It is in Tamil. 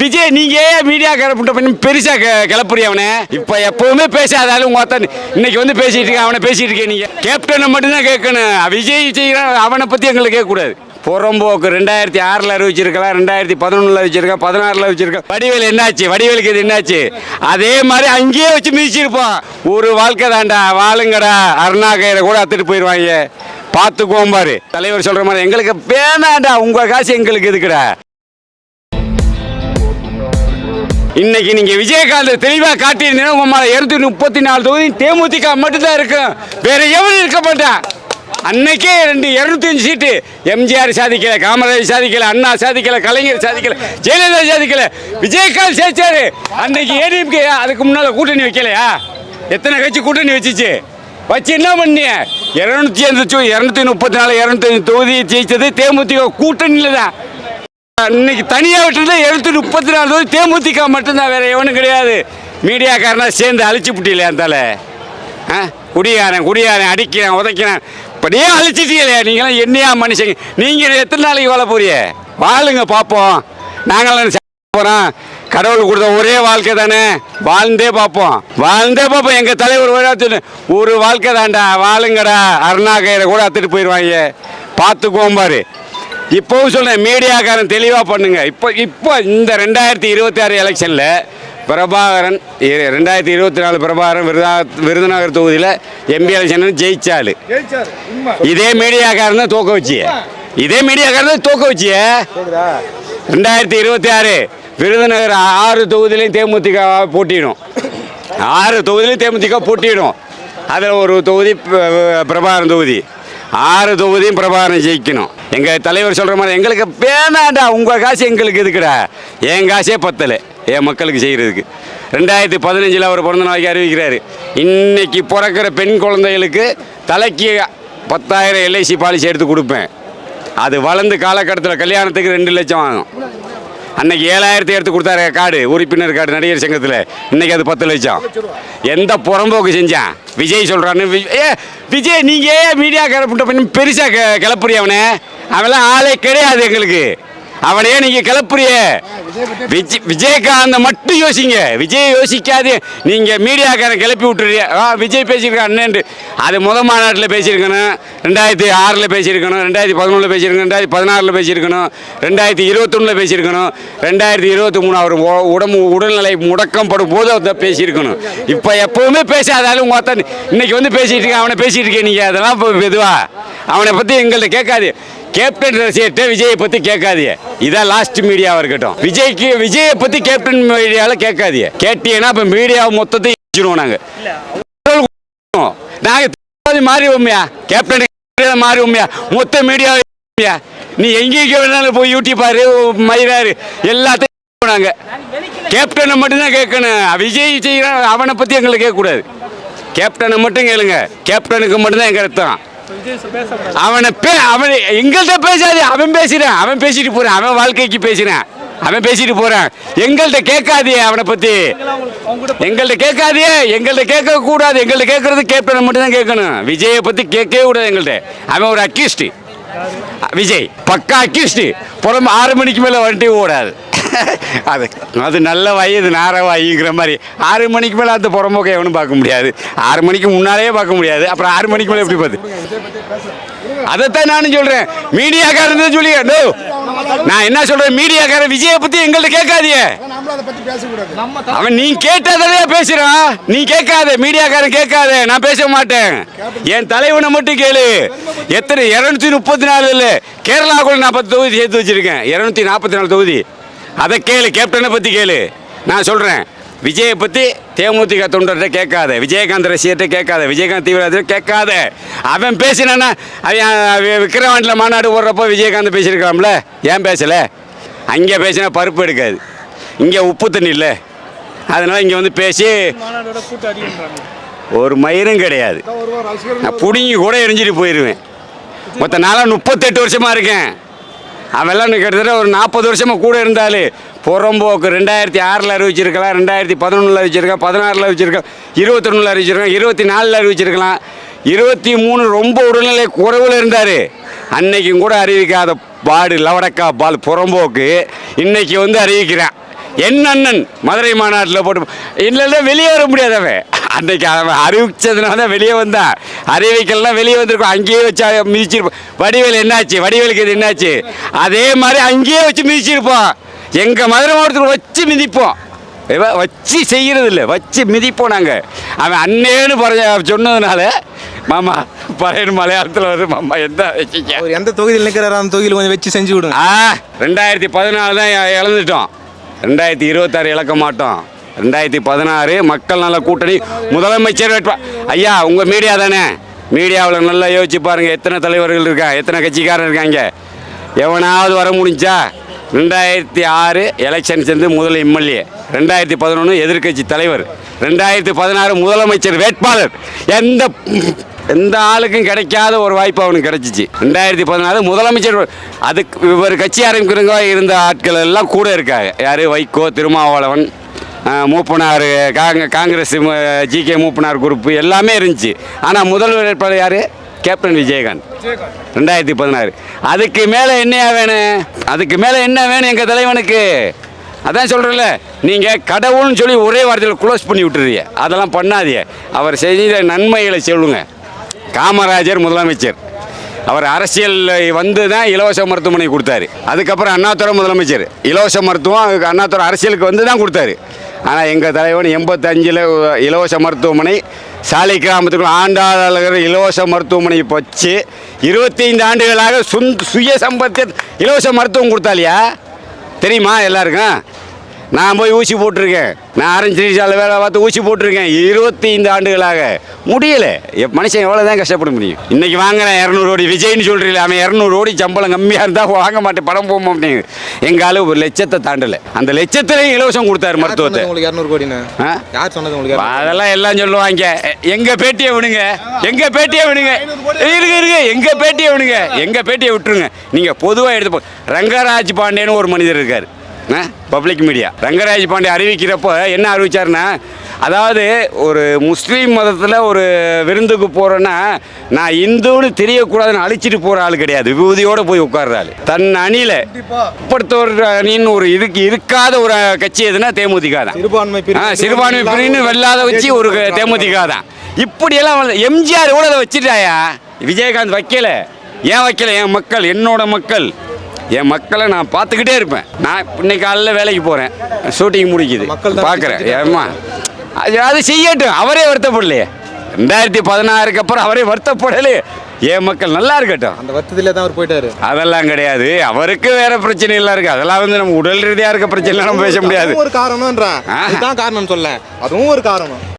விஜய் நீங்க ஏன் மீடியா பண்ணி பெருசா கிளப்புறிய அவனை இப்ப எப்பவுமே பேசாதாலும் உங்க அத்தன் இன்னைக்கு வந்து பேசிட்டு இருக்க அவனை பேசிட்டு இருக்கேன். நீங்க கேப்டனை மட்டும்தான் கேட்கணும். விஜய் செய்யறான் அவனை பத்தி எங்களுக்கு கேட்க கூடாது. புறம்போக்கு 2006 அறிவிச்சிருக்கலாம், 2011 அறிவிச்சிருக்கா, 16 அறிவிச்சிருக்கா. வடிவேல் என்னாச்சு? வடிவேலுக்கு இது என்னாச்சு? அதே மாதிரி அங்கேயே வச்சு மிதிச்சிருப்போம். ஒரு வாழ்க்கை தாண்டா, வாழுங்கடா, அருணா கயிறை கூட அத்துட்டு போயிடுவாங்க. பார்த்துக்குவோம் பாரு. தலைவர் சொல்ற மாதிரி எங்களுக்கு வேணாண்டா, உங்க காசு எங்களுக்கு எதுக்குடா? இன்னைக்கு நீங்க விஜயகாந்த் தெளிவா காட்டியிருந்தீங்கன்னா உங்க மேல 234 தொகுதி தேமுதிக மட்டும்தான் இருக்கும், வேற எவரும் இருக்க மாட்டான். அன்னைக்கே 205 சீட்டு எம்ஜிஆர் சாதிக்கல, காமராஜர் சாதிக்கல, அண்ணா சாதிக்கல, கலைஞர் சாதிக்கல, ஜெயலலிதா சாதிக்கல, விஜயகாந்த் சேர்த்தாரு. அன்னைக்கு ஏடிஎம்கே அதுக்கு முன்னால கூட்டணி வைக்கலையா? எத்தனை கட்சி கூட்டணி வச்சுச்சு? வச்சு என்ன பண்ணிய? 234 205 தொகுதி ஜெயிச்சது தேமுதிக கூட்டணியில தான். இன்னைக்கு தனியாக விட்டுறது 234 தொகுதி தேமுதிக மட்டும்தான், வேற எவனும் கிடையாது. மீடியாக்காரனா சேர்ந்து அழிச்சு புட்டியில அந்தால குடியாரன் அடிக்கிறான், உதைக்கிறான். இப்படியே அழிச்சிட்டீங்களே நீங்களாம். என்னையா மனுஷங்க நீங்க? எத்தனை நாளைக்கு வாழ போறிய? வாழுங்க பார்ப்போம். நாங்களாம் போகிறோம். கடவுள் கொடுத்த ஒரே வாழ்க்கை தானே, வாழ்ந்தே பார்ப்போம். எங்கள் தலைவர் ஒரு வாழ்க்கை தாண்டா, வாழுங்கடா, அருணா கயிறை கூட அத்துட்டு போயிடுவாங்க. பார்த்துக்குவோம் பாரு. இப்போவும் சொல்கிறேன், மீடியாக்காரன் தெளிவாக பண்ணுங்க. இப்போ இந்த 2026 எலெக்ஷனில் பிரபாகரன் 2024 பிரபாகரன் விருதுநகர் தொகுதியில் எம்பி எலெக்ஷன் ஜெயிச்சாலு. இதே மீடியாக்காரன் தான் தோக்க வச்சிய. 2026 விருதுநகர் 6 தொகுதியிலையும் தேமுதிக போட்டிடும். 6 தொகுதியிலையும் தேமுதிக போட்டிடும். அதில் ஒரு தொகுதி பிரபாகரன் தொகுதி. 6 தொகுதியும் பிரபாகரன் ஜெயிக்கணும். எங்கள் தலைவர் சொல்கிற மாதிரி எங்களுக்கு வேணாண்டா, உங்கள் காசு எங்களுக்கு எதுக்குடா? என் காசே பத்தலை என் மக்களுக்கு செய்கிறதுக்கு. 2015 அவர் பிறந்த நாளைக்கு அறிவிக்கிறாரு. இன்னைக்கு பிறக்கிற பெண் குழந்தைகளுக்கு தலைக்கு 10,000 LIC பாலிசி எடுத்து கொடுப்பேன். அது வளர்ந்து காலகட்டத்தில் கல்யாணத்துக்கு 2 லட்சம் ஆகும். அன்னைக்கு 7,000 எடுத்து கொடுத்தாரு கார்டு, உறுப்பினர் கார்டு நடிகர் சங்கத்தில். இன்னைக்கு அது 10 லட்சம். எந்த புறம்போக்கு செஞ்சான்? விஜய் சொல்கிறான்னு. விஜய் நீங்கள் ஏன் மீடியா பண்ணி பெருசாக கிளப்புறிய அவனை? அவெல்லாம் ஆளே கிடையாது எங்களுக்கு. அவனையே நீங்கள் கிளப்புறிய. விஜயகாந்த் மட்டும் யோசிங்க, விஜய் யோசிக்காது. நீங்கள் மீடியாக்காரன் கிளப்பி விட்டுறிய. விஜய் பேசியிருக்கான் அண்ணன், அது மாநாட்டில் பேசியிருக்கணும், 2006 பேசியிருக்கணும், 2011 பேசியிருக்கணும், 2016 பேசியிருக்கணும், 2021 பேசியிருக்கணும், 2023 அவர் உடல்நிலை முடக்கம் படும் போது அதை பேசியிருக்கணும். இப்போ எப்பவுமே பேசாதாலும் உங்கள் அத்தன் இன்னைக்கு வந்து பேசிட்டு இருக்கேன், அவனை பேசிட்டு இருக்கேன். நீங்கள் அதெல்லாம் இப்போ எதுவா அவனை பற்றி எங்கள்கிட்ட கேட்காது. கேப்டன் ரசிகர்கிட்ட விஜயை பற்றி கேட்காதிய. இதான் லாஸ்ட் மீடியாவாக இருக்கட்டும். விஜயை பற்றி கேப்டன் மீடியாவில் கேட்காதிய. கேட்டீங்கன்னா இப்போ மீடியாவை மொத்தத்தை வச்சுருவோம். நாங்கள் மாறிவோம்யா, கேப்டன் மாறிவோம்யா, மொத்த மீடியாவை. நீ எங்கேயும் வேணாலும் போய் யூடியூப்பாரு, மயிலாரு, எல்லாத்தையும் நாங்கள் கேப்டனை மட்டும்தான் கேட்கணும். விஜய் செய்கிறான் அவனை பற்றி எங்களுக்கு கேட்கக்கூடாது. கேப்டனை மட்டும் கேளுங்க. கேப்டனுக்கு மட்டும்தான் எங்கள் அர்த்தம். அவன் எங்கள்கிட்ட பேசாது. அவன் பேசுறான், அவன் பேசிட்டு போறான், அவன் வாழ்க்கைக்கு பேசுறான், அவன் பேசிட்டு போறான். எங்கள்கிட்ட கேட்காதே அவனை பத்தி. எங்கள்கிட்ட கேட்காதே, எங்கள்கிட்ட கேட்க கூடாது. எங்கள்கிட்ட கேட்கறது கேப்டனை மட்டும் தான் கேட்கணும். விஜயை பத்தி கேட்கவே கூடாது எங்கள்கிட்ட. அவன் ஒரு அக்யூஸ்ட். விஜய் பக்கா அக்யூஸ்ட். புறம் 6 மணிக்கு மேலே வந்துட்டு ஓடாது. அது நல்ல வயது நார வாயிங்கிற மாதிரி. 6 மணிக்கு மேலே அந்த புறம்போக்கை எவனும் பார்க்க முடியாது. 6 மணிக்கு முன்னாலேயே பார்க்க முடியாது. அப்புறம் 6 மணிக்கு மேலே எப்படி பார்த்து? அதைத்தான் நானும் சொல்கிறேன். மீடியாக்காரன் சொல்லி நான் என்ன சொல்கிறேன், மீடியாக்காரன் விஜயை பற்றி எங்கள்கிட்ட கேட்காதியே. அவன் நீ கேட்டதே பேசுகிறான், நீ கேட்காத. மீடியாக்காரன் கேட்காத, நான் பேச மாட்டேன். என் தலைவனை மட்டும் கேளு. எத்தனை 234 இல்லை, கேரளா கூட நான் 10 தொகுதி சேர்த்து வச்சுருக்கேன். 244 தொகுதி. அதை கேளு. கேப்டனை பற்றி கேளு. நான் சொல்கிறேன், விஜயை பற்றி தேமுதிக தொண்டர்கிட்ட கேட்காத, விஜயகாந்த் ரசிகர்கிட்ட கேட்காத, விஜயகாந்த் தீவிரவாதிகிட்ட கேட்காத. அவன் பேசினான்னா விக்கிரவாண்டியில் மாநாடு போடுறப்போ விஜயகாந்த் பேசியிருக்கலாம்ல, ஏன் பேசலை? அங்கே பேசினா பருப்பு எடுக்காது, இங்கே உப்பு தண்ணி இல்லை. அதனால் இங்கே வந்து பேசி ஒரு மயிரும் கிடையாது. நான் பிடுங்கி கூட எரிஞ்சிட்டு போயிடுவேன். மொத்த நாளாக 38 வருஷமாக இருக்கேன். அவெல்லாம் கிட்டத்தட்ட ஒரு 40 வருஷமாக கூட இருந்தாலும் புறம்போக்கு 2006 அறிவிச்சிருக்கலாம், 2011 அறிவிச்சிருக்கலாம், 16 அறிவிச்சிருக்கலாம், 21 அறிவிச்சிருக்கலாம், 24 அறிவிச்சிருக்கலாம், 23 ரொம்ப உடல்நிலை குறைவில் இருந்தார். அன்னைக்கும் கூட அறிவிக்காத பாடு லவடக்கா பால் புறம்போக்கு இன்னைக்கு வந்து அறிவிக்கிறேன். என் அண்ணன் மதுரை மாநாட்டில் போட்டு இல்லைன்னா வெளியே வர முடியாது அவன். அன்னைக்கு அவன் அறிவிச்சதுனால தான் வெளியே வந்தான். அறிவிக்கலாம் வெளியே வந்திருக்கோம். அங்கேயே வச்சு மிதிச்சிருப்போம். வடிவேல் என்னாச்சு, வடிவேலுக்கு இது என்னாச்சு, அதே மாதிரி அங்கேயே வச்சு மிதிச்சிருப்போம். எங்கள் மதுரை மாவட்டத்தில் வச்சு மிதிப்போம். வச்சு செய்கிறது இல்லை, வச்சு மிதிப்போம் நாங்கள். அவன் அண்ணேன்னு சொன்னதுனால மாமா பழைய மலையாளத்தில் வருது மாமா. எந்த தொகுதியில் நிற்கிறாரோ அந்த தொகுதியில் கொஞ்சம் வச்சு செஞ்சு விடுங்க. 2014 தான் இழந்துட்டோம். 2026 இழக்க மாட்டோம். 2016 மக்கள் நல கூட்டணி முதலமைச்சர் ஐயா. உங்கள் மீடியா தானே, மீடியாவில் நல்லா யோசிச்சு பாருங்கள். எத்தனை தலைவர்கள் இருக்காங்க, எத்தனை கட்சிக்காரர் இருக்காங்க. எவனாவது வர முடிஞ்சா? 2006 எலெக்ஷன் சேர்ந்து முதல் எம்எல்ஏ, 2011 எதிர்கட்சி தலைவர், 2016 முதலமைச்சர் வேட்பாளர். எந்த ஆளுக்கும் கிடைக்காத ஒரு வாய்ப்பு அவனுக்கு கிடைச்சிச்சு. 2014 முதலமைச்சர். அதுக்கு இவர் கட்சி ஆரம்பிக்கிறவங்க இருந்த ஆட்கள் எல்லாம் கூட இருக்காங்க. யார்? வைகோ, திருமாவளவன், மூப்பனார், காங்கிரஸ், ஜிகே மூப்பனார் குரூப்பு எல்லாமே இருந்துச்சு. ஆனால் முதல் வேட்பாளர் யார்? கேப்டன் விஜயகாந்த். 2016. அதுக்கு மேலே என்னையா வேணும்? அதுக்கு மேலே என்ன வேணும் எங்கள் தலைவனுக்கு? அதான் சொல்கிறேன்ல, நீங்கள் கடவுள்னு சொல்லி ஒரே வார்த்தையில் க்ளோஸ் பண்ணி விட்டுறீங்க. அதெல்லாம் பண்ணாதீங்க. அவர் செய்த நன்மைகளை சொல்லுங்கள். காமராஜர் முதலமைச்சர், அவர் அரசியலில் வந்து தான் இலவச மருத்துவமனை கொடுத்தாரு. அதுக்கப்புறம் அண்ணாதுரை முதலமைச்சர், இலவச மருத்துவம் அண்ணாதுரை அரசியலுக்கு வந்து தான் கொடுத்தாரு. ஆனால் எங்கள் தலைவன் 85 இலவச மருத்துவமனை, சாலை கிராமத்துக்குள்ள ஆண்டாளர் இலவச மருத்துவமனை வச்சு 25 ஆண்டுகளாக சுய சம்பத்து இலவச மருத்துவம் கொடுத்தாலியா தெரியுமா எல்லாருக்கும்? நான் போய் ஊசி போட்டிருக்கேன். நான் ஆரஞ்சு சாலை வேலை பார்த்து ஊசி போட்டிருக்கேன் 25 ஆண்டுகளாக. முடியலை. மனுஷன் எவ்வளோ தான் கஷ்டப்பட முடியும்? இன்றைக்கி வாங்குறேன் 200 கோடி விஜய்னு சொல்கிறீங்களே, அவன் 200 கோடி சம்பளம் கம்மியாக இருந்தால் வாங்க மாட்டேன், படம் போக மாட்டேங்க. எங்கள் ஆளு 1 லட்சத்தை தாண்டலை. அந்த லட்சத்துலேயும் இலவசம் கொடுத்தாரு மருத்துவத்தை. உங்களுக்கு 200 கோடினா யார் சொன்னது உங்களுக்கு? அதெல்லாம் எல்லாம் சொல்லுவாங்க. எங்கள் பேட்டியை விடுங்க, எங்கள் பேட்டியை விடுங்க, இருக்கு எங்கள் பேட்டியை விடுங்க, எங்கள் பேட்டியை விட்டுருங்க. நீங்கள் பொதுவாக எடுத்து ரங்கராஜ் பாண்டேன்னு ஒரு மனிதர் இருக்கார், பப்ளிக் மீடியா. ரங்கராஜ் பாண்டே அறிவிக்கிறப்போ என்ன அறிவிச்சாருன்னா, அதாவது ஒரு முஸ்லீம் மதத்தில் ஒரு விருந்துக்கு போகிறேன்னா நான் இந்துன்னு தெரியக்கூடாதுன்னு அழிச்சிட்டு போகிற ஆள் கிடையாது. விபூதியோடு போய் உட்கார்ற ஆள். தன் அணியில் படுத்தவர் அணின்னு ஒரு இருக்காத ஒரு கட்சி எதுனா தேமுதிக தான். சிறுபான்மை பிரின்னு வெல்லாத வச்சு ஒரு தேமுதிக தான். இப்படியெல்லாம் எம்ஜிஆர் கூட அதை வச்சுட்டாயா, விஜயகாந்த் வைக்கல. ஏன் வைக்கல? என் மக்கள், என்னோட மக்கள், என் மக்களை நான் பார்த்துக்கிட்டே இருப்பேன். நான் இன்னைக்கு காலையில் வேலைக்கு போகிறேன், ஷூட்டிங் முடிக்குது, பார்க்குறேன். ஏம்மா அது செய்யட்டும். அவரே வருத்தப்படலையே. 2016 அப்புறம் அவரே வருத்தப்படலையே. என் மக்கள் நல்லா இருக்கட்டும். அந்த வருத்தத்தில் தான் அவர் போயிட்டாரு. அதெல்லாம் கிடையாது. அவருக்கு வேற பிரச்சனை எல்லாம் இருக்குது. அதெல்லாம் வந்து நம்ம உடல் ரீதியாக இருக்க பிரச்சனை நம்ம பேச முடியாது. ஒரு காரணம்ன்றா, அதுதான் காரணம் சொல்ல, அதுவும் ஒரு காரணம்.